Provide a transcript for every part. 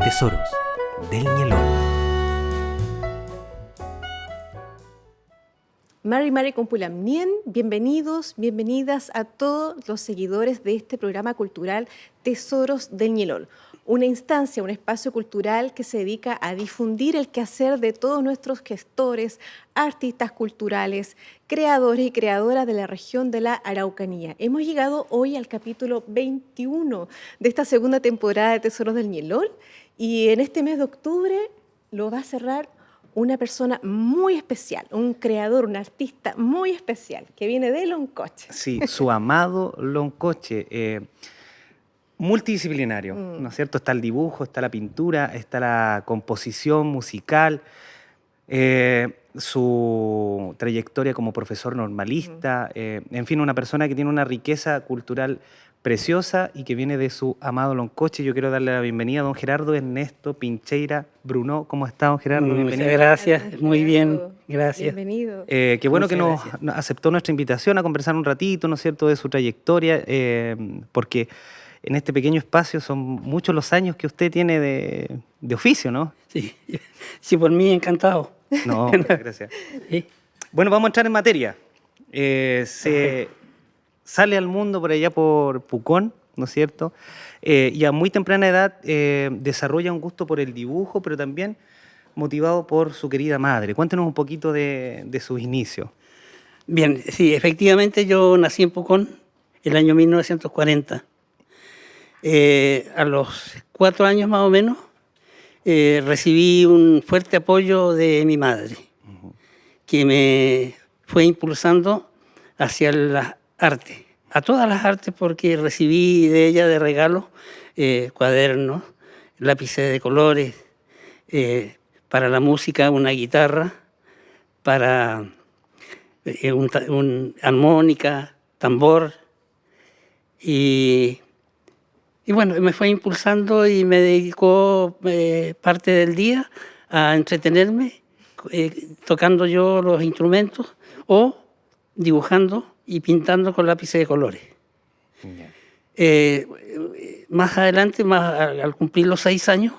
Tesoros del Ñelol. Mari Compulamnien, bienvenidos, bienvenidas a todos los seguidores de este programa cultural Tesoros del Ñelol. Una instancia, un espacio cultural que se dedica a difundir el quehacer de todos nuestros gestores, artistas culturales, creadores y creadoras de la región de la Araucanía. Hemos llegado hoy al capítulo 21 de esta segunda temporada de Tesoros del Ñelol y en este mes de octubre lo va a cerrar una persona muy especial, un creador, un artista muy especial, que viene de Loncoche. Sí, su amado Loncoche, multidisciplinario, ¿no es cierto? Está el dibujo, está la pintura, está la composición musical, su trayectoria como profesor normalista, en fin, una persona que tiene una riqueza cultural preciosa y que viene de su amado Loncoche. Yo quiero darle la bienvenida a don Gerardo Ernesto Pincheira Bruno. ¿Cómo está, don Gerardo? Muchas gracias, muy bien, gracias. Bienvenido. Qué bueno que nos Gracias. aceptó nuestra invitación a conversar un ratito, ¿no es cierto?, de su trayectoria, porque en este pequeño espacio son muchos los años que usted tiene de oficio, ¿no? Sí, sí, por mí encantado. No, gracias. Sí. Bueno, vamos a entrar en materia. Se sale al mundo por allá por Pucón, ¿no es cierto? Y a muy temprana edad desarrolla un gusto por el dibujo, pero también motivado por su querida madre. Cuéntenos un poquito de sus inicios. Bien, sí, efectivamente yo nací en Pucón el año 1940. A los 4 años más o menos recibí un fuerte apoyo de mi madre, que me fue impulsando hacia las artes, a todas las artes, porque recibí de ella de regalo cuadernos, lápices de colores, para la música una guitarra, para un armónica, tambor, y bueno, me fue impulsando y me dedicó parte del día a entretenerme tocando yo los instrumentos o dibujando y pintando con lápices de colores. Más adelante, al cumplir los 6 años,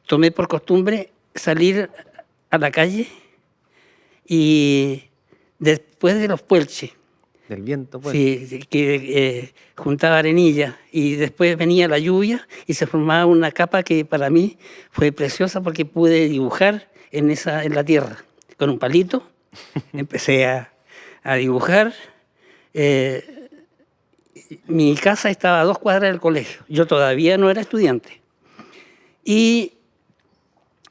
tomé por costumbre salir a la calle y después de los puelches, Del viento, pues. sí, que juntaba arenilla y después venía la lluvia y se formaba una capa que para mí fue preciosa porque pude dibujar en la tierra. Con un palito empecé a dibujar. Mi casa estaba a 2 cuadras del colegio. Yo todavía no era estudiante. Y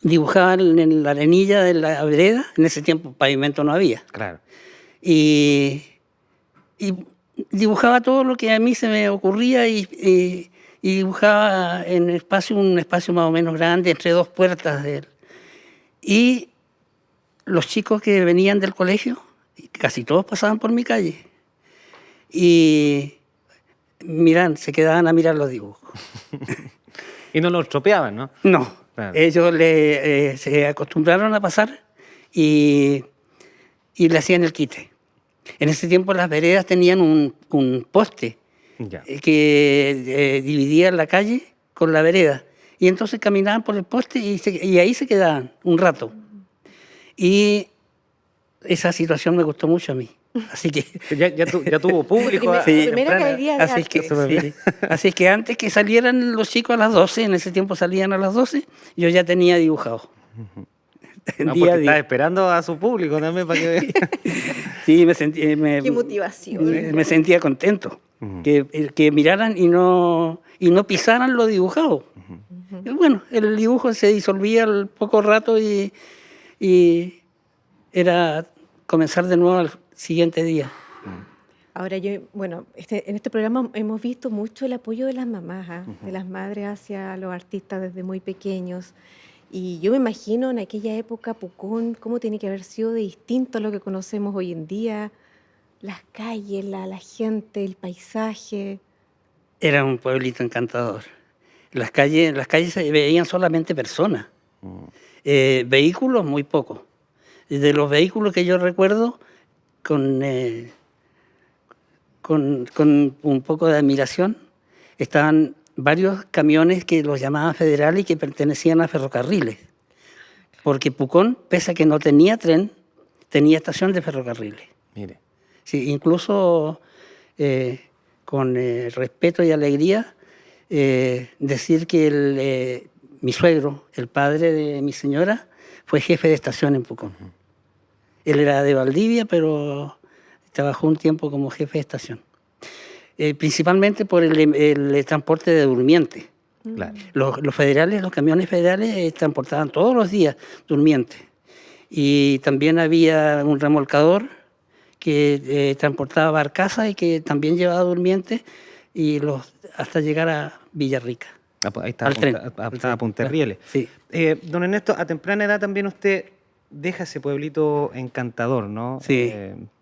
dibujaba en la arenilla de la vereda. En ese tiempo pavimento no había. Claro. Y dibujaba todo lo que a mí se me ocurría y dibujaba en un espacio más o menos grande entre 2 puertas de él. Y los chicos que venían del colegio, casi todos pasaban por mi calle y se quedaban a mirar los dibujos. Y no lo estropeaban, ¿no? No, Claro. ellos se acostumbraron a pasar y le hacían el quite. En ese tiempo las veredas tenían un poste Ya. que dividía la calle con la vereda. Y entonces caminaban por el poste y ahí se quedaban un rato. Y esa situación me gustó mucho a mí. Así que, Ya tuvo público. Sí. Primera caería de así arte. así que antes que salieran los chicos a las 12, en ese tiempo salían a las 12, yo ya tenía dibujado. No, Día a porque día. está esperando a su público también para que vea. Sí, Qué motivación. me sentía contento. Que miraran y no pisaran lo dibujado. Y bueno, el dibujo se disolvía al poco rato y era comenzar de nuevo al siguiente día. Ahora en este programa hemos visto mucho el apoyo de las mamás, de las madres hacia los artistas desde muy pequeños. Y yo me imagino en aquella época Pucón, cómo tiene que haber sido de distinto a lo que conocemos hoy en día. Las calles, la gente, el paisaje. Era un pueblito encantador. Las calles se veían solamente personas. Vehículos, muy pocos. De los vehículos que yo recuerdo, con un poco de admiración, estaban varios camiones que los llamaban federales y que pertenecían a ferrocarriles. Porque Pucón, pese a que no tenía tren, tenía estación de ferrocarriles. Mire. Sí, incluso con respeto y alegría, decir que mi suegro, el padre de mi señora, fue jefe de estación en Pucón. Él era de Valdivia, pero trabajó un tiempo como jefe de estación. Principalmente por el transporte de durmientes. Claro. Los federales, los camiones federales transportaban todos los días durmientes. Y también había un remolcador que transportaba barcazas y que también llevaba durmientes hasta llegar a Villarrica. Ahí está, Al tren. está a Punta Rieles. Sí. Don Ernesto, a temprana edad también usted deja ese pueblito encantador, ¿no? Sí.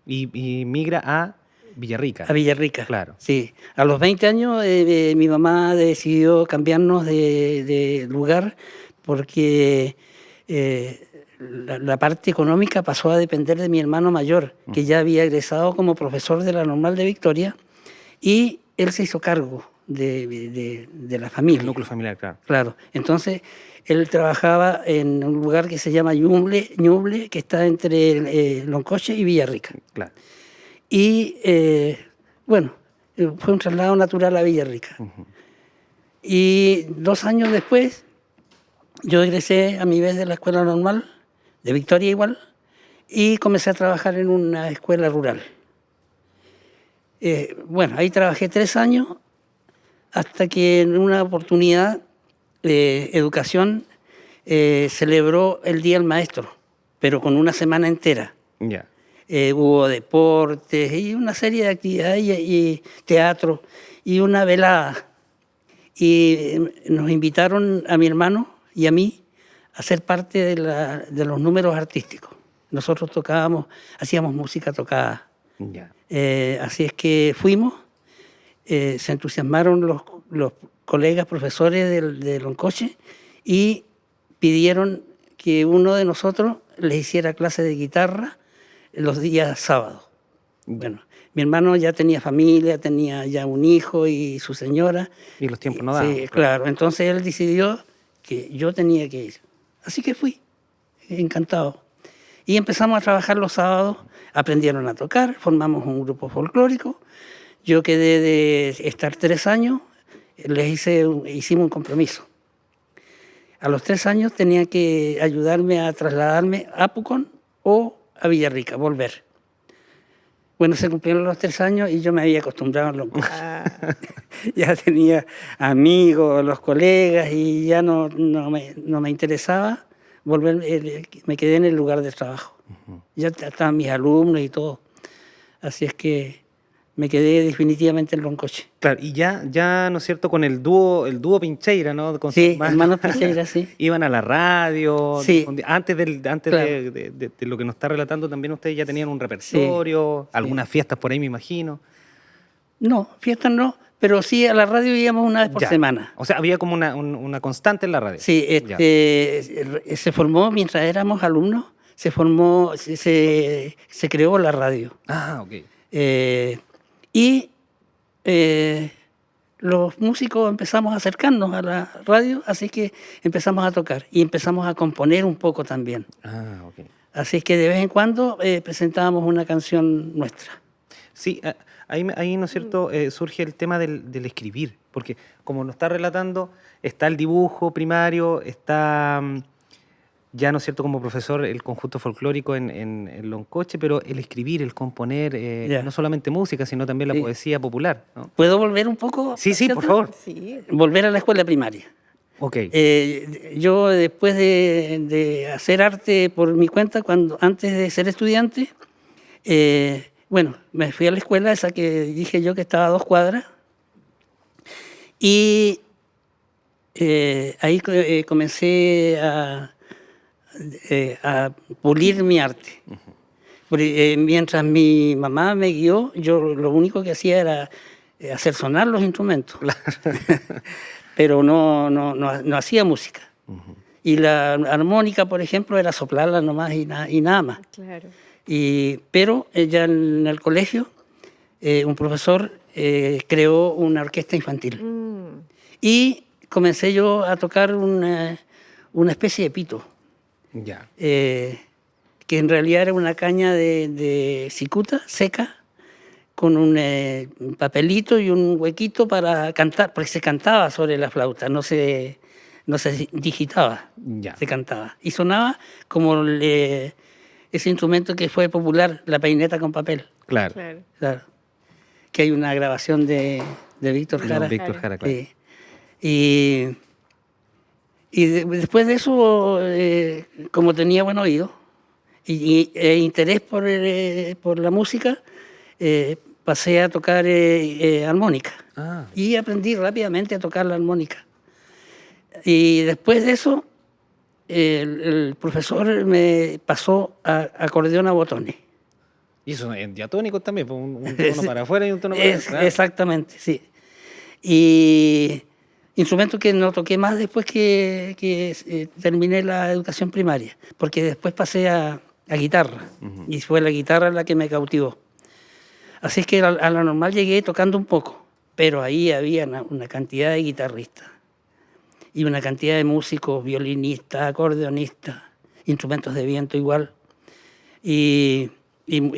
Y migra a Villarrica. A Villarrica. Claro. Sí. A los 20 años mi mamá decidió cambiarnos de lugar porque la parte económica pasó a depender de mi hermano mayor, que ya había egresado como profesor de la Normal de Victoria, y él se hizo cargo de la familia. El núcleo familiar, claro. Claro. Entonces, él trabajaba en un lugar que se llama Ñuble, que está entre Loncoche y Villarrica. Claro. Y, bueno, fue un traslado natural a Villarrica. Y 2 años después, yo egresé a mi vez de la escuela normal, de Victoria igual, y comencé a trabajar en una escuela rural. Bueno, ahí trabajé 3 años, hasta que en una oportunidad Educación celebró el Día del Maestro, pero con una semana entera. Ya. Hubo deportes y una serie de actividades y teatro y una velada. Y nos invitaron a mi hermano y a mí a ser parte de los números artísticos. Nosotros hacíamos música tocada. Ya. Así es que fuimos, se entusiasmaron los colegas profesores de Loncoche y pidieron que uno de nosotros les hiciera clase de guitarra los días sábados. Bueno, mi hermano ya tenía familia, tenía ya un hijo y su señora. Y los tiempos no daban. Sí, claro. Entonces él decidió que yo tenía que ir. Así que fui, encantado. Y empezamos a trabajar los sábados, aprendieron a tocar, formamos un grupo folclórico. Yo quedé de estar 3 años, hicimos un compromiso. A los 3 años tenía que ayudarme a trasladarme a Pucón o a Villarrica, volver. Bueno, se cumplieron los 3 años y yo me había acostumbrado a los ya tenía amigos, los colegas y ya no me interesaba volver, me quedé en el lugar de trabajo. Ya estaban mis alumnos y todo. Así es que me quedé definitivamente en Loncoche. Claro, y ya, ¿no es cierto?, con el dúo Pincheira, ¿no? Con Sí, sus más- hermanos Pincheira, sí. Iban a la radio. Sí. Antes Claro. de lo que nos está relatando, también ustedes ya tenían un repertorio, algunas fiestas por ahí, me imagino. No, fiestas no, pero sí a la radio íbamos una vez por Ya. semana. O sea, había como una constante en la radio. Sí, Ya. se formó mientras éramos alumnos, se creó la radio. Ah, ok. Y los músicos empezamos a acercarnos a la radio, así que empezamos a tocar y empezamos a componer un poco también. Ah, ok. Así es que de vez en cuando presentábamos una canción nuestra. Sí, ahí, ¿no es cierto?, surge el tema del escribir, porque como nos está relatando, está el dibujo primario, está ya, ¿no es cierto?, como profesor el conjunto folclórico en Loncoche, pero el escribir, el componer, Ya. no solamente música, sino también la Sí. poesía popular, ¿no? ¿Puedo volver un poco? Sí, ¿cierto? por favor. Sí. Volver a la escuela primaria. Ok. Yo después de hacer arte por mi cuenta, antes de ser estudiante, bueno, me fui a la escuela, esa que dije yo que estaba a 2 cuadras, y ahí comencé a pulir mi arte. Mientras mi mamá me guió, yo lo único que hacía era hacer sonar los instrumentos. Pero no hacía música. Y la armónica, por ejemplo, era soplarla nomás y nada más. Claro. Pero ya en el colegio, un profesor creó una orquesta infantil. Y comencé yo a tocar una especie de pito, Ya. que en realidad era una caña de cicuta seca, con un papelito y un huequito para cantar, porque se cantaba sobre la flauta, no se digitaba, Ya. se cantaba. Y sonaba como ese instrumento que fue popular, la peineta con papel. Claro. Claro. Claro. Que hay una grabación de Víctor Don Jara. Víctor Jara, claro. Sí. Después de eso, como tenía buen oído e interés por la música, pasé a tocar armónica. Ah. Y aprendí rápidamente a tocar la armónica. Y después de eso, el profesor me pasó a acordeón a botones. Y eso en diatónico también, pues, un tono para afuera y un tono para adentro. Claro. Exactamente, sí. Y instrumento que no toqué más después que terminé la educación primaria, porque después pasé a guitarra, y fue la guitarra la que me cautivó. Así es que a la normal llegué tocando un poco, pero ahí había una cantidad de guitarristas y una cantidad de músicos, violinistas, acordeonistas, instrumentos de viento igual, y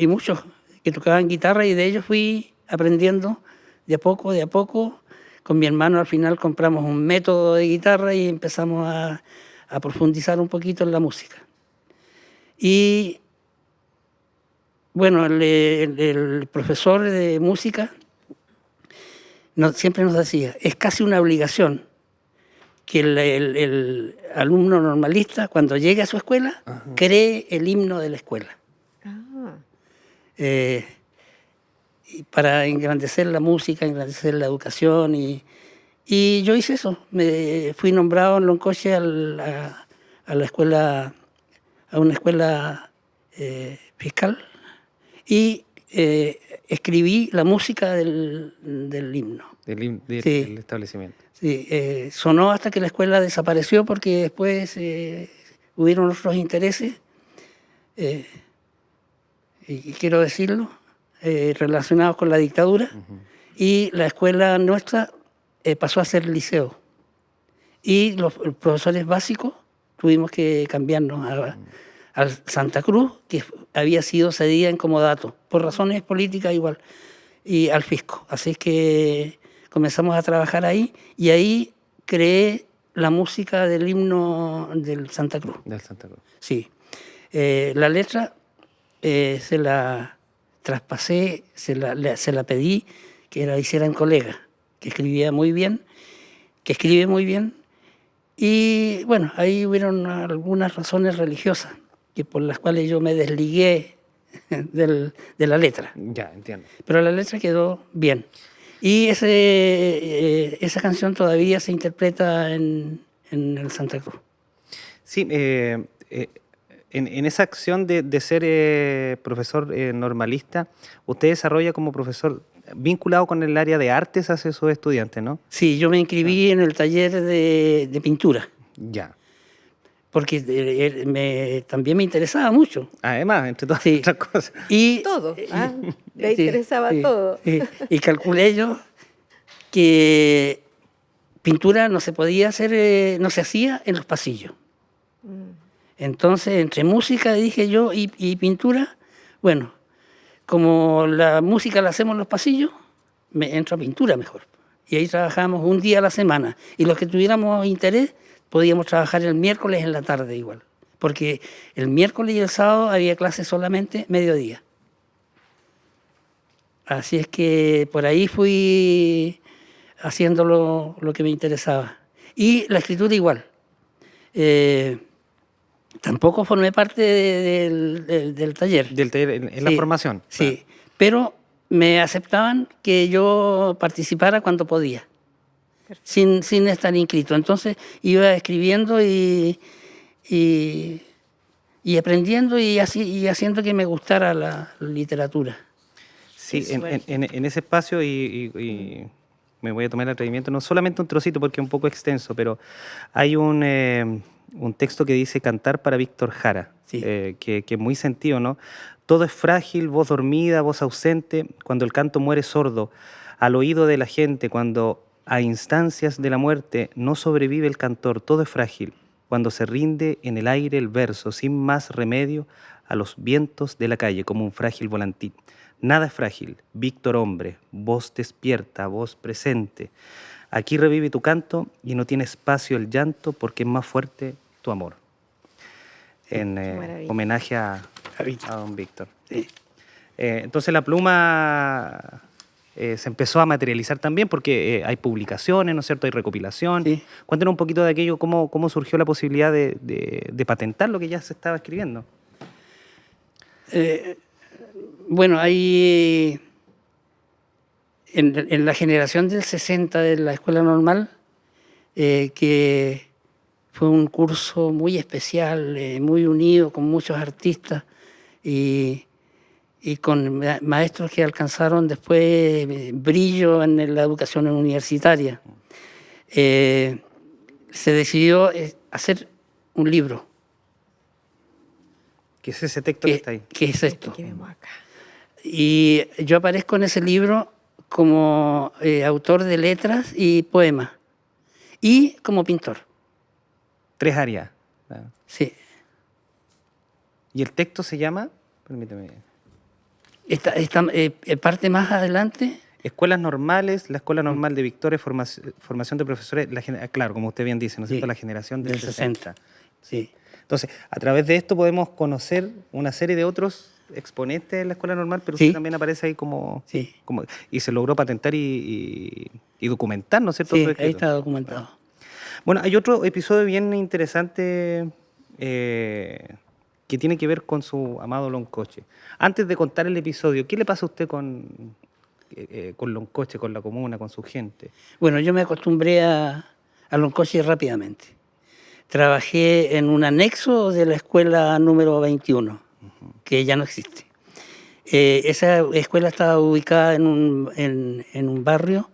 muchos que tocaban guitarra, y de ellos fui aprendiendo de a poco. Con mi hermano al final compramos un método de guitarra y empezamos a profundizar un poquito en la música. Y bueno, el profesor de música siempre nos decía, es casi una obligación que el alumno normalista, cuando llegue a su escuela, cree el himno de la escuela. Ah, Y para engrandecer la música, engrandecer la educación. Y yo hice eso. Me fui nombrado en Loncoche a la escuela, a una escuela fiscal, y escribí la música del himno. Del Sí. del establecimiento. Sí, sonó hasta que la escuela desapareció, porque después hubieron otros intereses, y quiero decirlo, relacionados con la dictadura, y la escuela nuestra pasó a ser liceo. Y los profesores básicos tuvimos que cambiarnos al Santa Cruz, que había sido cedida en comodato, por razones políticas igual, y al fisco. Así es que comenzamos a trabajar ahí, y ahí creé la música del himno del Santa Cruz. Del Santa Cruz. Sí. La letra se la traspasé, se la pedí que la hiciera un colega, que escribía muy bien, que escribe muy bien. Y bueno, ahí hubieron algunas razones religiosas por las cuales yo me desligué de la letra. Ya, entiendo. Pero la letra quedó bien. Y esa canción todavía se interpreta en el Santa Cruz. Sí, en esa acción de ser profesor normalista, usted desarrolla como profesor vinculado con el área de artes hacia sus estudiantes, ¿no? Sí, yo me inscribí en el taller de pintura, Ya. porque también me interesaba mucho. Además, entre todas Sí. otras cosas. Y, todo. ¿Ah? Le sí, interesaba sí, todo. sí. Y calculé yo que pintura no se podía hacer, no se hacía en los pasillos. Entonces, entre música, dije yo, y pintura, bueno, como la música la hacemos en los pasillos, me entro a pintura mejor. Y ahí trabajamos un día a la semana. Y los que tuviéramos interés, podíamos trabajar el miércoles en la tarde igual. Porque el miércoles y el sábado había clases solamente mediodía. Así es que por ahí fui haciendo lo que me interesaba. Y la escritura igual. Tampoco formé parte del taller. Del taller en la Sí, formación. Sí, pero me aceptaban que yo participara cuando podía, sin estar inscrito. Entonces iba escribiendo y aprendiendo y haciendo que me gustara la literatura. Sí, Qué suerte. en ese espacio, y me voy a tomar el atrevimiento, no solamente un trocito porque es un poco extenso, pero hay un texto que dice Cantar para Víctor Jara, Sí. que es muy sentido, ¿no? Todo es frágil, voz dormida, voz ausente, cuando el canto muere sordo. Al oído de la gente, cuando a instancias de la muerte no sobrevive el cantor, todo es frágil. Cuando se rinde en el aire el verso, sin más remedio, a los vientos de la calle, como un frágil volantín. Nada es frágil, Víctor hombre, voz despierta, voz presente. Aquí revive tu canto y no tiene espacio el llanto porque es más fuerte tu amor. En maravilla. homenaje a don Víctor. Sí. Entonces la pluma se empezó a materializar también porque hay publicaciones, ¿no es cierto? Hay recopilación. Sí. Cuéntanos un poquito de aquello, cómo surgió la posibilidad de patentar lo que ya se estaba escribiendo. Bueno, ahí en la generación del 60 de la Escuela Normal, que fue un curso muy especial, muy unido, con muchos artistas y con maestros que alcanzaron después brillo en la educación universitaria. Se decidió hacer un libro. ¿Qué es ese texto que está ahí? ¿Qué es esto? Que vemos acá. Y yo aparezco en ese libro como autor de letras y poemas y como pintor. 3 áreas. Sí. ¿Y el texto se llama? Permíteme. Esta parte más adelante. Escuelas normales, la Escuela Normal de Victoria, formación de profesores, claro, como usted bien dice, ¿no es cierto? Sí, La generación del 60. Sí. Entonces, a través de esto podemos conocer una serie de otros exponentes de la Escuela Normal, pero Sí. usted también aparece ahí como... Sí. Y se logró patentar y documentar, ¿no es cierto? Sí, Su ahí escrito. está documentado. Bueno, hay otro episodio bien interesante que tiene que ver con su amado Loncoche. Antes de contar el episodio, ¿qué le pasa a usted con Loncoche, con la comuna, con su gente? Bueno, yo me acostumbré a Loncoche rápidamente. Trabajé en un anexo de la escuela número 21, que ya no existe. Esa escuela estaba ubicada en un barrio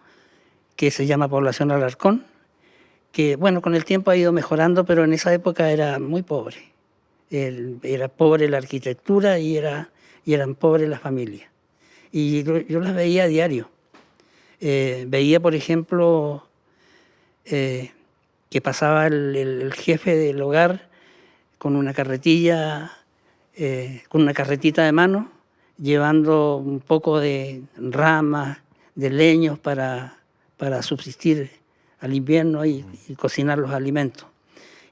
que se llama Población Alarcón, que bueno, con el tiempo ha ido mejorando, pero en esa época era muy pobre. Era pobre la arquitectura y eran pobres las familias. Y yo las veía a diario. Veía, por ejemplo, que pasaba el jefe del hogar con una carretilla, con una carretita de mano, llevando un poco de ramas, de leños para subsistir al invierno y cocinar los alimentos.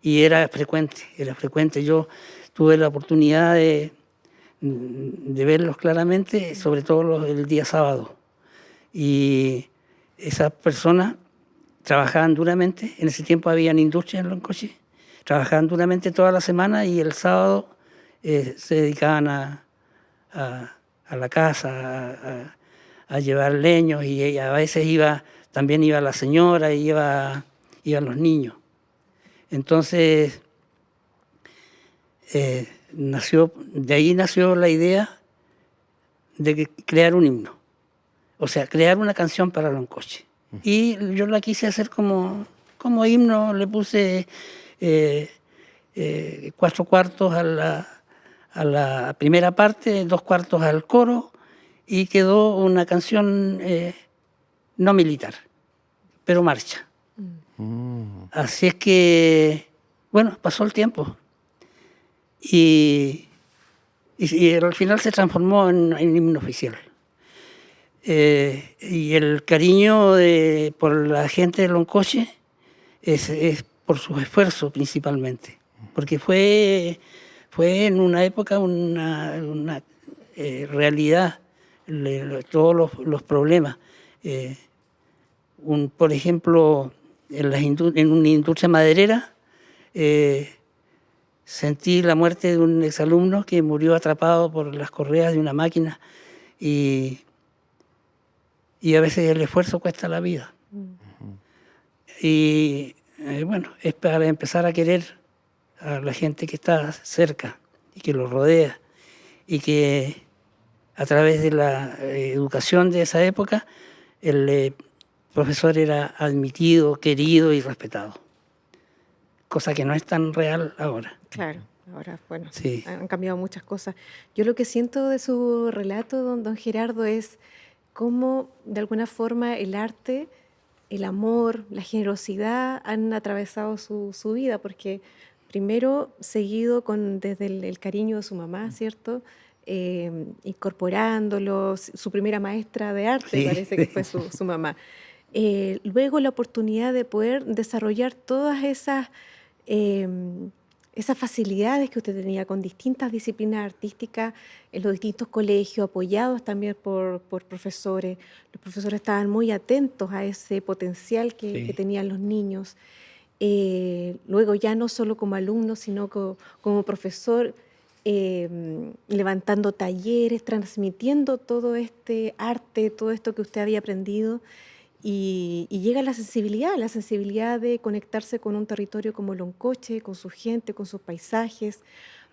Y era frecuente. Yo tuve la oportunidad de verlos claramente, sobre todo el día sábado. Y esas personas trabajaban duramente. En ese tiempo habían industrias en Loncoche. Trabajaban duramente toda la semana y el sábado se dedicaban a la casa, a llevar leños, y a veces también iba la señora y iban los niños. Entonces, de ahí nació la idea de crear un himno, o sea, crear una canción para Loncoche. Y yo la quise hacer como himno, le puse 4 cuartos a la primera parte, 2 cuartos al coro, y quedó una canción no militar, pero marcha. Así es que, bueno, pasó el tiempo y al final se transformó en himno oficial. Y el cariño por la gente de Loncoche es por sus esfuerzos principalmente, porque fue en una época una realidad, todos los problemas. Por ejemplo, en una industria maderera, sentí la muerte de un exalumno que murió atrapado por las correas de una máquina, y a veces el esfuerzo cuesta la vida. Y bueno, es para empezar a querer a la gente que está cerca y que lo rodea, y que a través de la educación de esa época el profesor era admitido, querido y respetado, cosa que no es tan real ahora. Claro, ahora, bueno, Sí. han cambiado muchas cosas. Yo lo que siento de su relato, don Gerardo, es cómo de alguna forma el arte, el amor, la generosidad han atravesado su vida, porque primero seguido desde el cariño de su mamá, ¿cierto? Incorporándolo, su primera maestra de arte Sí. parece que fue su mamá. Luego la oportunidad de poder desarrollar todas esas facilidades que usted tenía con distintas disciplinas artísticas en los distintos colegios, apoyados también por profesores. Los profesores estaban muy atentos a ese potencial que Sí. tenían los niños. Luego ya no solo como alumno, sino como profesor, levantando talleres, transmitiendo todo este arte, todo esto que usted había aprendido. Y llega la sensibilidad de conectarse con un territorio como Loncoche, con su gente, con sus paisajes,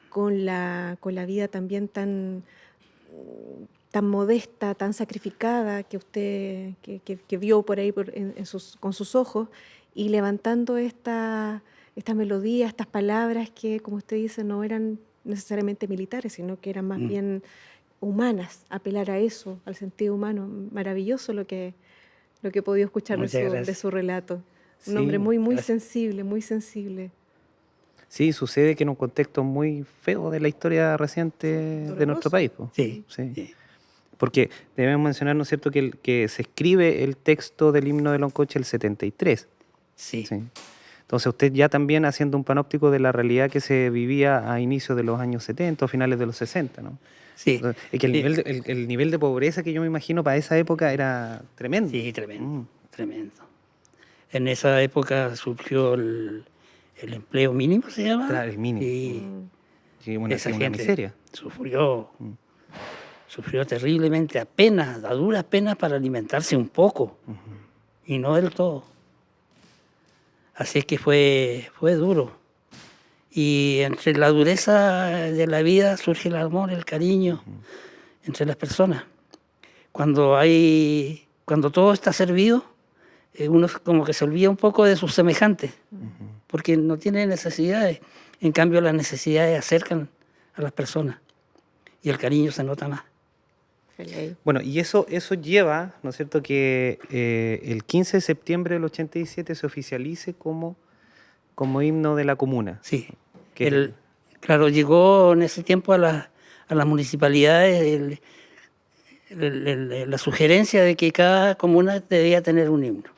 con la vida también tan modesta, tan sacrificada que usted que vio por ahí con sus ojos, y levantando esta melodía, estas palabras que, como usted dice, no eran necesariamente militares, sino que eran más bien humanas, apelar a eso, al sentido humano. Maravilloso lo que he podido escuchar Muchas de gracias. su relato. Un Sí, hombre muy gracias. sensible, muy sensible. Sí, sucede que en un contexto muy feo de la historia reciente de nuestro Doloroso. país. Po. Sí, Sí. sí. Porque debemos mencionar, ¿no es cierto?, que se escribe el texto del himno de Loncoche el 73. Sí. Sí. Entonces usted ya también haciendo un panóptico de la realidad que se vivía a inicios de los años 70 o finales de los 60, ¿no? Sí. Entonces, es que Sí. el nivel de pobreza que yo me imagino para esa época era tremendo. Sí, tremendo, Mm. tremendo. En esa época surgió el empleo mínimo, ¿se llama? Claro, el mínimo. Y Sí, una, esa una gente miseria. sufrió terriblemente, apenas, a duras penas para alimentarse un poco, y no del todo. Así es que fue duro. Y entre la dureza de la vida surge el amor, el cariño entre las personas. Cuando todo está servido, uno como que se olvida un poco de sus semejantes, porque no tiene necesidades. En cambio, las necesidades acercan a las personas y el cariño se nota más. Feliz. Bueno, y eso lleva, ¿no es cierto?, que el 15 de septiembre del 87 se oficialice como himno de la comuna. Sí. Que- Claro, llegó en ese tiempo a las municipalidades la sugerencia de que cada comuna debía tener un himno.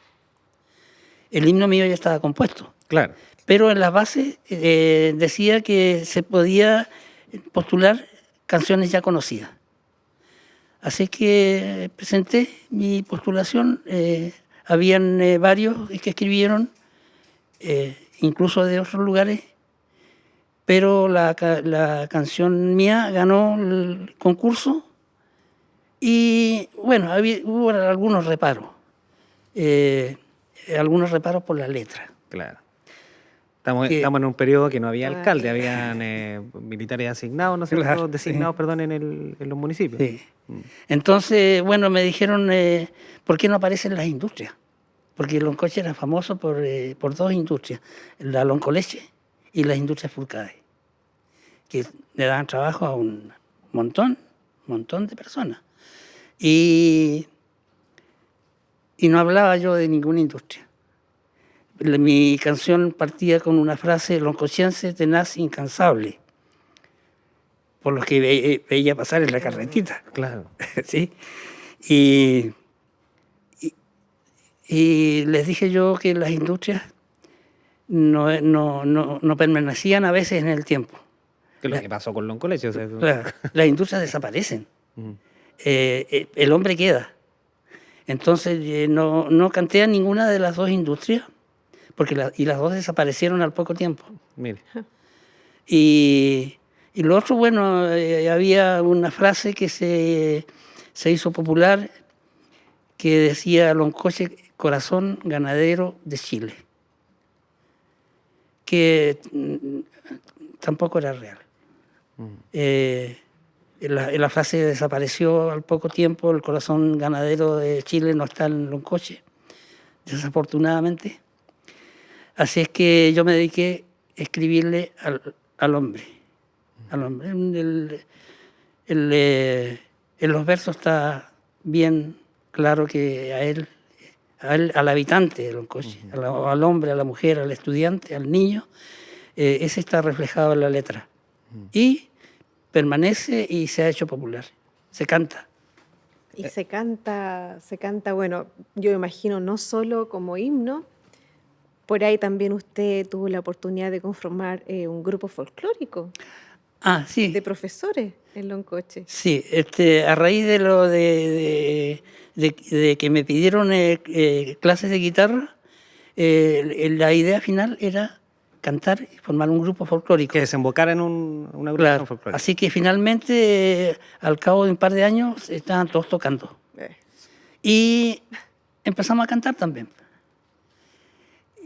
El himno mío ya estaba compuesto, Claro. pero en la base decía que se podía postular canciones ya conocidas. Así que presenté mi postulación. Habían varios que escribieron, incluso de otros lugares, pero la canción mía ganó el concurso y bueno, hubo algunos reparos por la letra. Claro. Estamos Que- en un periodo que no había Todavía. alcalde, habían militares asignados, ¿no es cierto?, Claro, designados, sí. perdón, en los municipios. Sí. Entonces, bueno, me dijeron, ¿por qué no aparecen las industrias? Porque Loncoche era famoso por dos industrias, la Loncoleche y las industrias Fulcade, que le daban trabajo a un montón de personas. Y no hablaba yo de ninguna industria. Mi canción partía con una frase: loncochense, tenaz, incansable, por los que veía pasar en la carretita. Claro. ¿Sí? Y les dije yo que las industrias no permanecían a veces en el tiempo. Que es lo que pasó con Loncoleche. O sea, eso- Las industrias desaparecen. Ujú. El hombre queda. Entonces no canté a ninguna de las dos industrias, porque las dos desaparecieron al poco tiempo. Mire. Y lo otro, bueno, había una frase que se hizo popular que decía: Loncoche, corazón ganadero de Chile, que tampoco era real. La frase desapareció al poco tiempo. El corazón ganadero de Chile no está en Loncoche, desafortunadamente. Así es que yo me dediqué a escribirle al hombre. En los versos está bien claro que al habitante de Loncoche, al hombre, a la mujer, al estudiante, al niño, ese está reflejado en la letra. Y permanece y se ha hecho popular. Se canta. Y se canta, bueno, yo imagino no solo como himno, por ahí también usted tuvo la oportunidad de conformar un grupo folclórico Ah, sí. de profesores en Loncoche. Sí, a raíz de lo de que me pidieron clases de guitarra, la idea final era cantar y formar un grupo folclórico. Que desembocara en una agrupación Claro. folclórica. Así que finalmente, al cabo de un par de años, estaban todos tocando. Eh, Y empezamos a cantar también.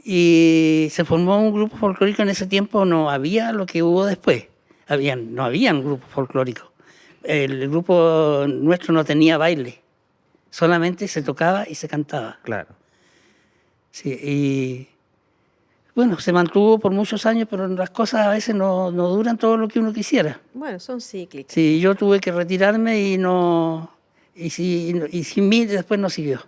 Y se formó un grupo folclórico. En ese tiempo no había lo que hubo después. No había un grupo folclórico. El grupo nuestro no tenía baile. Solamente se tocaba y se cantaba. Claro. Sí, y bueno, se mantuvo por muchos años, pero las cosas a veces no duran todo lo que uno quisiera. Bueno, son cíclicas. Sí, yo tuve que retirarme y sin mí después no siguió.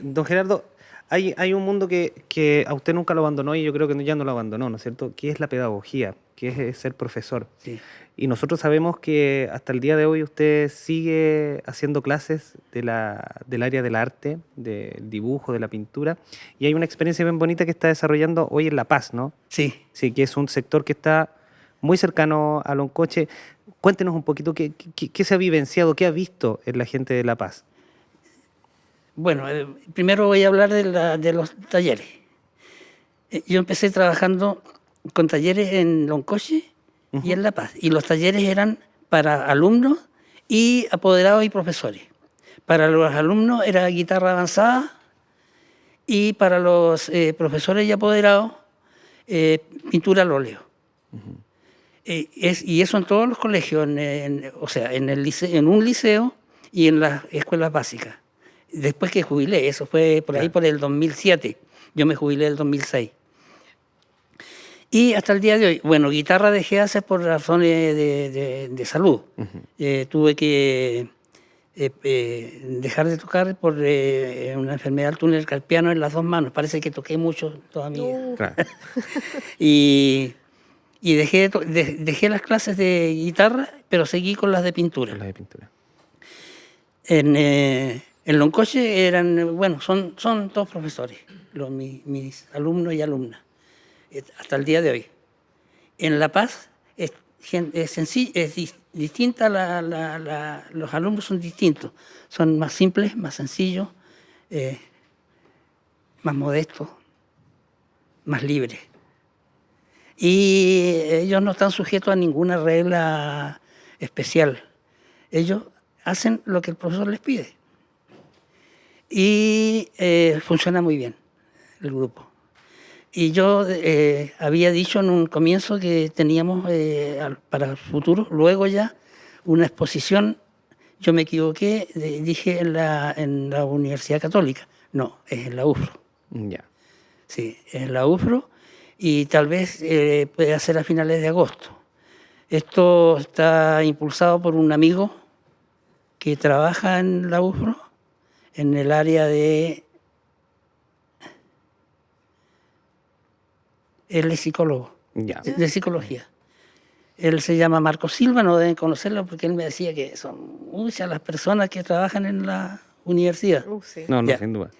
Don Gerardo, hay un mundo que a usted nunca lo abandonó y yo creo que ya no lo abandonó, ¿no es cierto? Que es la pedagogía, que es ser profesor. Sí. Y nosotros sabemos que hasta el día de hoy usted sigue haciendo clases del área del arte, del dibujo, de la pintura, y hay una experiencia bien bonita que está desarrollando hoy en La Paz, ¿no? Sí. Sí, que es un sector que está muy cercano a Loncoche. Cuéntenos un poquito qué se ha vivenciado, qué ha visto en la gente de La Paz. Bueno, primero voy a hablar de los talleres. Yo empecé trabajando con talleres en Loncoche y en La Paz. Y los talleres eran para alumnos y apoderados y profesores. Para los alumnos era guitarra avanzada y para los profesores y apoderados pintura al óleo. Y eso en todos los colegios, o sea, en un liceo y en las escuelas básicas. Después que jubilé, eso fue por ahí por el 2007. Yo me jubilé en el 2006. Y hasta el día de hoy, bueno, guitarra dejé de hacer por razones de salud. Tuve que dejar de tocar por una enfermedad del túnel carpiano en las dos manos. Parece que toqué mucho toda mi vida. Claro. Y dejé las clases de guitarra, pero seguí con las de pintura. La de pintura. En Loncoche son todos profesores, mis alumnos y alumnas, hasta el día de hoy. En La Paz es distinta, los alumnos son distintos, son más simples, más sencillos, más modestos, más libres. Y ellos no están sujetos a ninguna regla especial. Ellos hacen lo que el profesor les pide. Y funciona muy bien el grupo. Y yo había dicho en un comienzo que teníamos para el futuro, luego ya, una exposición. Yo me equivoqué, dije en la Universidad Católica. No, es en la UFRO. Ya. Sí, es en la UFRO y tal vez pueda ser a finales de agosto. Esto está impulsado por un amigo que trabaja en la UFRO, en el área de... Él es psicólogo, Ya. de psicología. Él se llama Marco Silva, no deben conocerlo porque él me decía que son muchas las personas que trabajan en la universidad. Sí. No, Ya. sin duda.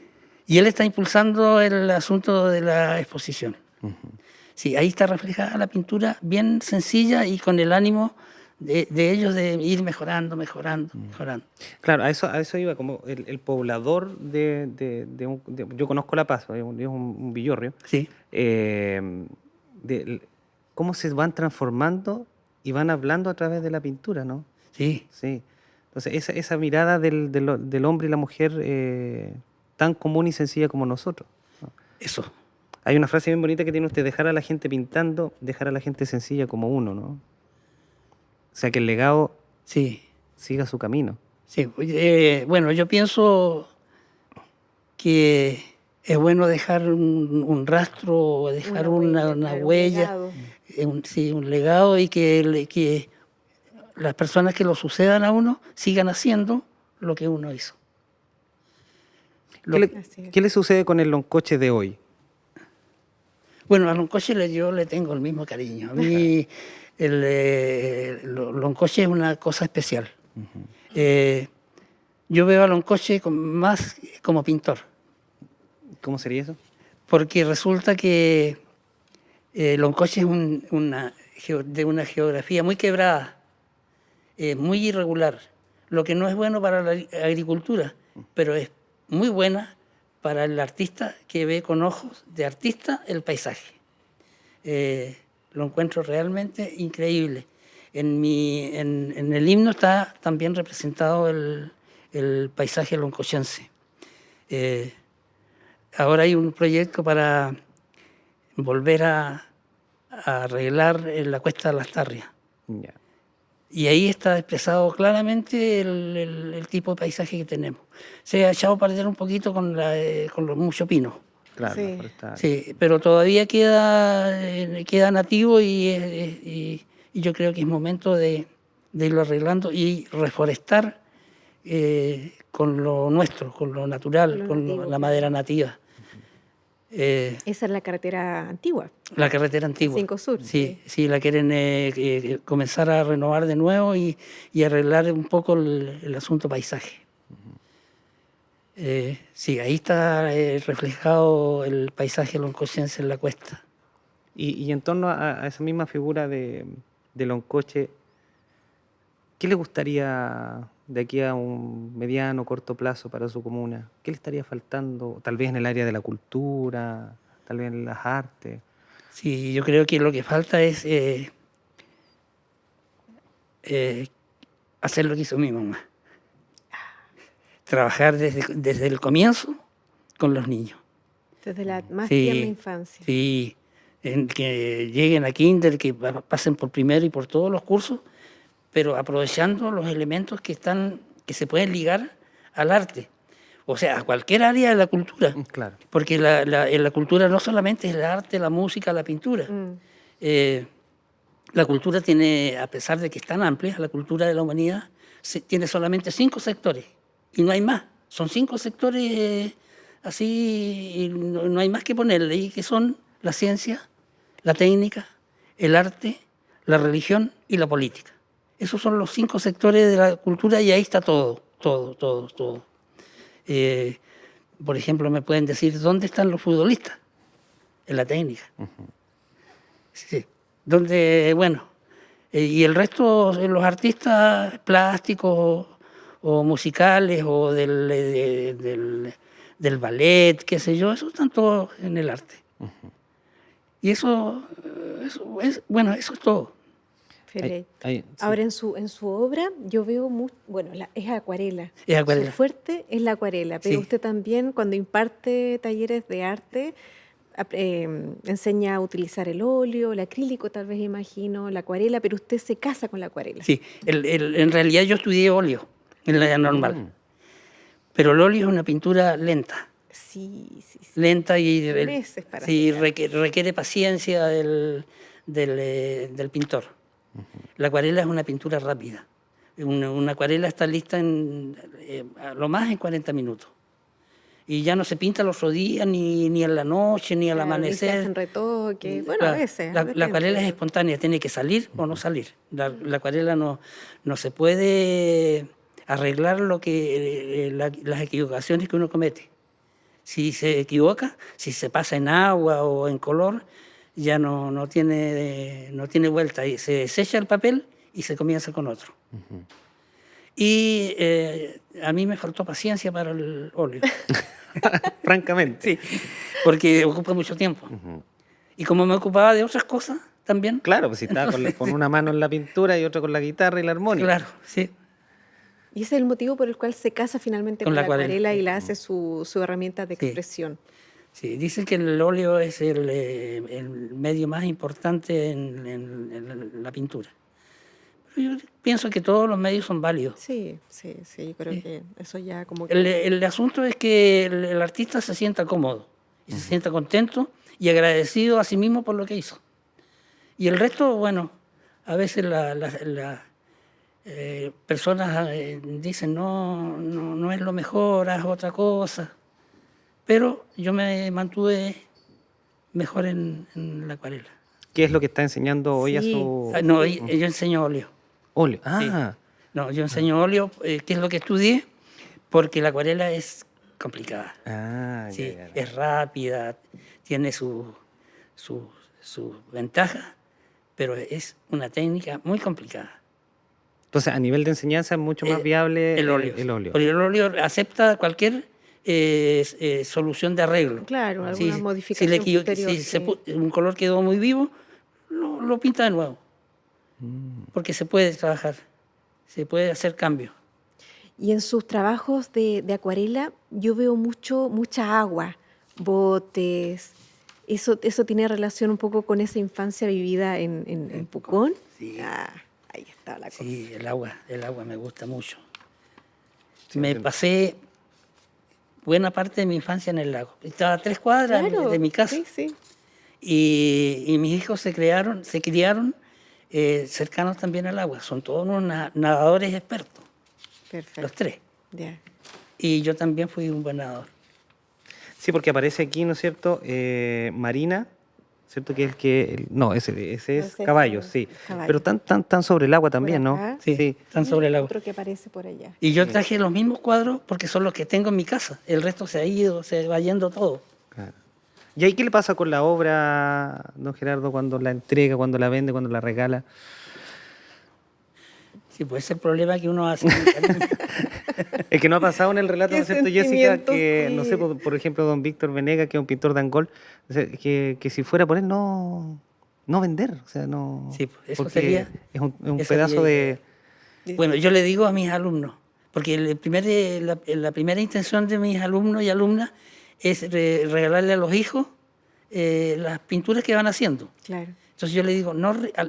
Y él está impulsando el asunto de la exposición. Sí, ahí está reflejada la pintura bien sencilla y con el ánimo de ellos de ir mejorando. Claro, a eso iba, como el poblador yo conozco La Paz, es un villorrio, Sí, cómo se van transformando y van hablando a través de la pintura, ¿no? sí, Sí. Entonces, esa mirada del hombre y la mujer tan común y sencilla como nosotros, ¿no? eso. Hay una frase bien bonita que tiene usted: dejar a la gente pintando, dejar a la gente sencilla como uno, ¿no? O sea, que el legado Sí, siga su camino. sí. Bueno, yo pienso que es bueno dejar un rastro, dejar una un huella, legado. un legado y que las personas que lo sucedan a uno sigan haciendo lo que uno hizo. ¿Qué le, Así es. qué le sucede con el loncoche de hoy? Bueno, a loncoche yo le tengo el mismo cariño. A mí el loncoche es una cosa especial. Yo veo a loncoche más como pintor, ¿Cómo sería eso? porque resulta que loncoche es de una geografía muy quebrada, muy irregular, lo que no es bueno para la agricultura, pero es muy buena para el artista que ve con ojos de artista el paisaje. Lo encuentro realmente increíble. En el himno está también representado el paisaje loncochense. Ahora hay un proyecto para volver a arreglar la Cuesta de las Tarrias. Ya. Y ahí está expresado claramente el tipo de paisaje que tenemos. Se ha echado a perder un poquito con los mucho pino. Claro, Sí. forestal. Sí, pero todavía queda nativo y yo creo que es momento de irlo arreglando y reforestar con lo nuestro, con lo natural, Con lo nativo, la claro. madera nativa. Esa es la carretera antigua. La carretera antigua. 5 Sur. Sí, sí, la quieren comenzar a renovar de nuevo y arreglar un poco el asunto paisaje. Sí, ahí está reflejado el paisaje loncochense en la cuesta. Y en torno a esa misma figura de loncoche, ¿qué le gustaría de aquí a un mediano, corto plazo para su comuna? ¿Qué le estaría faltando? Tal vez en el área de la cultura, tal vez en las artes. Sí, yo creo que lo que falta es hacer lo que hizo mi mamá. Trabajar desde el comienzo con los niños. Desde la más Sí, tierna infancia. Sí, en que lleguen a kinder, que pasen por primero y por todos los cursos, pero aprovechando los elementos que se pueden ligar al arte. O sea, a cualquier área de la cultura. Claro. Porque en la cultura no solamente es el arte, la música, la pintura. La cultura tiene, a pesar de que es tan amplia, la cultura de la humanidad tiene solamente 5 sectores y no hay más. Son 5 sectores así, y no hay más que ponerle, y que son la ciencia, la técnica, el arte, la religión y la política. Esos son los 5 sectores de la cultura y ahí está todo. Por ejemplo, me pueden decir, ¿dónde están los futbolistas? En la técnica. Sí. Donde, bueno, y el resto, los artistas plásticos o musicales o del ballet, qué sé yo, eso están todos en el arte. Y eso es todo. Felipe. Sí. Ahora, en su obra yo veo bueno, es acuarela. Es acuarela. Su fuerte es la acuarela, pero Sí. usted también, cuando imparte talleres de arte, enseña a utilizar el óleo, el acrílico, tal vez, imagino, la acuarela, pero usted se casa con la acuarela. Sí, en realidad yo estudié óleo en la normal, pero el óleo es una pintura lenta. Sí. Lenta y Meses para sí, secar. requiere paciencia del pintor. La acuarela es una pintura rápida. Una acuarela está lista a lo más en 40 minutos. Y ya no se pinta al otro día, ni en la noche, ni al Claro, ni se amanecer. hacen retoques. Bueno, Claro, a veces. La depende. acuarela es espontánea, tiene que salir o no salir. La acuarela no se puede arreglar las equivocaciones que uno comete. Si se equivoca, si se pasa en agua o en color, ya no tiene vuelta. Y se desecha el papel y se comienza con otro. Y a mí me faltó paciencia para el óleo. Francamente. Sí, porque ocupa mucho tiempo. Y como me ocupaba de otras cosas también. Claro, pues si estaba con una mano en la pintura y otra con la guitarra y la armónica. Claro, sí. Y ese es el motivo por el cual se casa finalmente con la acuarela y la hace su herramienta de Sí. expresión. Sí, dicen que el óleo es el medio más importante en la pintura. Pero yo pienso que todos los medios son válidos. Sí, yo creo que eso ya como que... El asunto es que el artista se sienta cómodo y se sienta contento y agradecido a sí mismo por lo que hizo. Y el resto, bueno, a veces personas dicen, no es lo mejor, haz otra cosa. Pero yo me mantuve mejor en la acuarela. ¿Qué es lo que está enseñando hoy a Sí. su No, yo enseño óleo. óleo? Sí. Ah, No, yo enseño óleo, que es lo que estudié, porque la acuarela es complicada. ah, Sí, ya. es rápida, tiene su ventaja, pero es una técnica muy complicada. Entonces, a nivel de enseñanza es mucho más viable El óleo. el óleo. Porque el óleo acepta cualquier solución de arreglo. Claro, alguna Si modificación posterior, si sí. un color quedó muy vivo, lo pinta de nuevo. Porque se puede trabajar, se puede hacer cambios. Y en sus trabajos de acuarela yo veo mucha agua, botes. ¿Eso tiene relación un poco con esa infancia vivida en Pucón? Sí. Ah, ahí está la cosa. Sí, el agua me gusta mucho. Sí, Me sí. pasé buena parte de mi infancia en el lago. Estaba a 3 cuadras Claro, de mi casa. sí, sí. Y mis hijos se criaron cercanos también al agua. Son todos unos nadadores expertos, Perfecto. los 3. Ya. Y yo también fui un buen nadador. Sí, porque aparece aquí, ¿no es cierto? Marina, ¿cierto? Que es el que... no, ese es Ese caballos, es sí. caballo. Pero tan sobre el agua también, ¿no? acá. Sí, están sobre el agua. Otro que aparece por allá. Y yo traje los mismos cuadros porque son los que tengo en mi casa. El resto se ha ido, se va yendo todo. Claro. ¿Y ahí qué le pasa con la obra, don Gerardo, cuando la entrega, cuando la vende, cuando la regala? Sí, pues ese es el problema que uno hace. Es que no ha pasado en el relato, Qué ¿no es cierto, Jessica? sentimientos, Que, no sí. sé, por ejemplo, don Víctor Venegas, que es un pintor de Angol, o sea, que si fuera por él, no vender. O sea, no. Sí, pues, eso porque sería- es un eso pedazo sería- de. Bueno, yo le digo a mis alumnos, porque la primera intención de mis alumnos y alumnas es regalarle a los hijos las pinturas que van haciendo. Claro. Entonces yo le digo,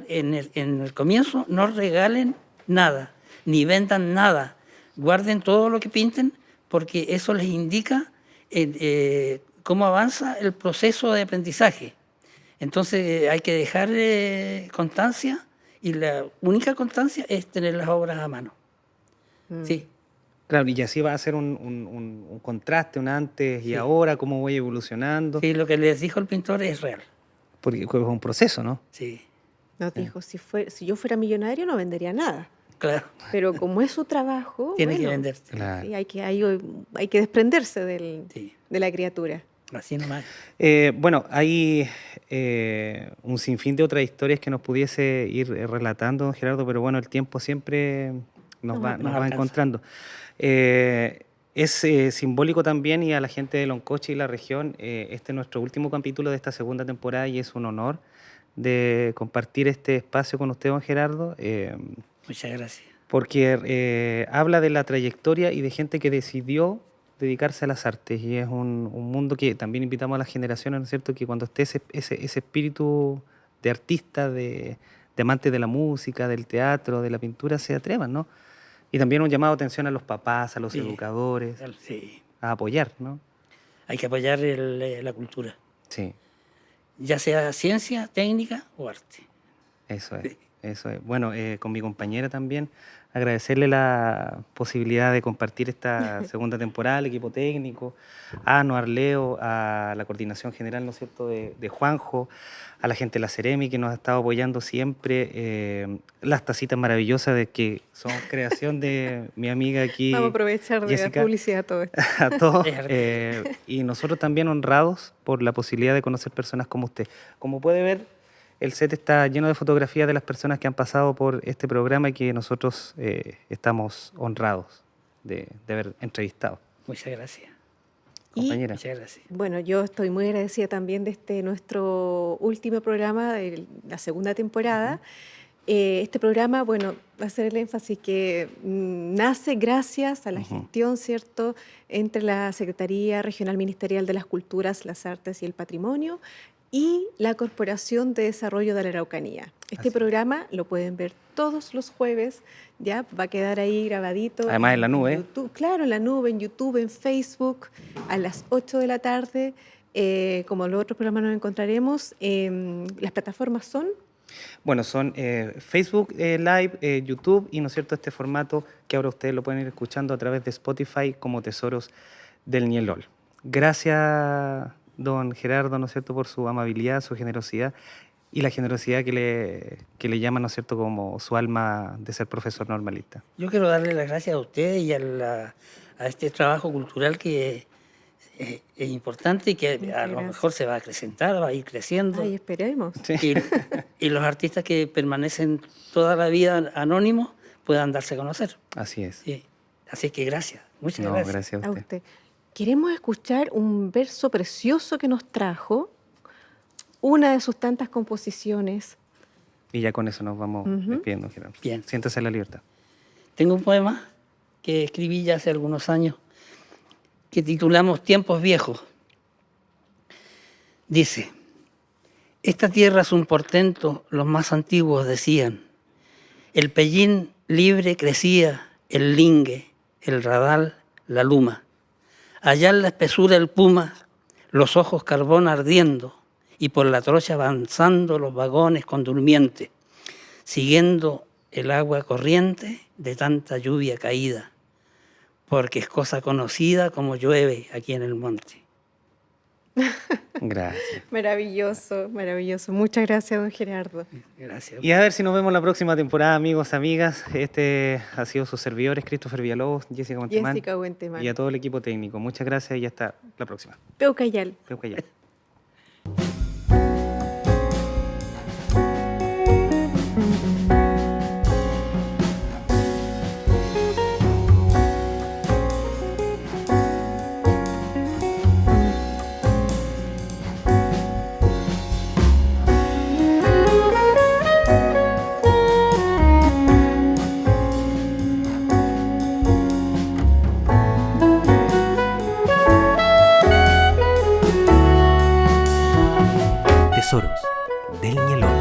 en el comienzo no regalen nada, ni vendan nada, guarden todo lo que pinten, porque eso les indica cómo avanza el proceso de aprendizaje. Entonces hay que dejar constancia, y la única constancia es tener las obras a mano. Sí, Claro, y así va a ser un contraste, un antes y Sí. ahora, cómo voy evolucionando. sí, lo que les dijo el pintor es real. Porque es un proceso, ¿no? Sí, Nos dijo, si yo fuera millonario no vendería nada. claro, Pero como es su trabajo, tiene que bueno, venderse. Claro. sí, hay que desprenderse Sí, de la criatura. así nomás. Bueno, hay un sinfín de otras historias que nos pudiese ir relatando, don Gerardo, pero bueno, el tiempo siempre nos va alcanza. encontrando. Es simbólico también, y a la gente de Loncoche y la región, este es nuestro último capítulo de esta segunda temporada y es un honor de compartir este espacio con usted, don Gerardo. Muchas gracias. Porque habla de la trayectoria y de gente que decidió dedicarse a las artes, y es un mundo que también invitamos a las generaciones, ¿no es cierto?, que cuando esté ese espíritu de artista, de amante de la música, del teatro, de la pintura, se atrevan, ¿no? Y también un llamado de atención a los papás, a los Sí. educadores, Sí, a apoyar, ¿no? hay que apoyar la cultura, Sí, ya sea ciencia, técnica o arte. eso es. Eso es. Bueno, con mi compañera también, agradecerle la posibilidad de compartir esta segunda temporada, al equipo técnico, a Noar Leo, a la coordinación general, ¿no es cierto?, de Juanjo, a la gente de la Ceremi que nos ha estado apoyando siempre, las tacitas maravillosas de que son creación de mi amiga aquí, Vamos a aprovechar de dar Jessica, publicidad a todo esto. a todos, Es arte. y nosotros también honrados por la posibilidad de conocer personas como usted. Como puede ver, el set está lleno de fotografías de las personas que han pasado por este programa y que nosotros estamos honrados de haber entrevistado. Muchas gracias. Compañera. Muchas gracias. Bueno, yo estoy muy agradecida también de nuestro último programa de la segunda temporada. Este programa, bueno, va a ser el énfasis que nace gracias a la gestión, ¿cierto?, entre la Secretaría Regional Ministerial de las Culturas, las Artes y el Patrimonio y la Corporación de Desarrollo de la Araucanía. Este programa lo pueden ver todos los jueves, ya va a quedar ahí grabadito. Además en la nube. YouTube, claro, en la nube, en YouTube, en Facebook, a las 8 de la tarde. Como los otros programas nos encontraremos, las plataformas son Bueno, son Facebook Live, YouTube y, ¿no es cierto?, este formato que ahora ustedes lo pueden ir escuchando a través de Spotify como Tesoros del Ñelol. Gracias, don Gerardo, ¿no es cierto?, por su amabilidad, su generosidad y la generosidad que le llama, ¿no es cierto?, como su alma de ser profesor normalista. Yo quiero darle las gracias a ustedes y a este trabajo cultural que es importante y que Muchas a lo gracias. mejor se va a acrecentar, va a ir creciendo. Ay, esperemos. Y los artistas que permanecen toda la vida anónimos puedan darse a conocer. Así es. Sí. Así que gracias, muchas No, gracias. gracias a A usted. usted. Queremos escuchar un verso precioso que nos trajo, una de sus tantas composiciones. Y ya con eso nos vamos despidiendo, Gerardo. Bien. Siéntese en la libertad. Tengo un poema que escribí ya hace algunos años que titulamos Tiempos Viejos. Dice: esta tierra es un portento, los más antiguos decían. El pellín libre crecía, el lingue, el radal, la luma. Allá en la espesura el puma, los ojos carbón ardiendo, y por la trocha avanzando los vagones con durmiente, siguiendo el agua corriente de tanta lluvia caída, porque es cosa conocida como llueve aquí en el monte. Gracias. Maravilloso, maravilloso. Muchas gracias, don Gerardo. Gracias. Y a ver si nos vemos la próxima temporada, amigos, amigas. Este ha sido sus servidores, Christopher Villalobos, Jessica Montemán. Jessica Huentemán. Y a todo el equipo técnico. Muchas gracias y hasta la próxima. Peucayal. Creo que ya. Tesoros del Ñelol.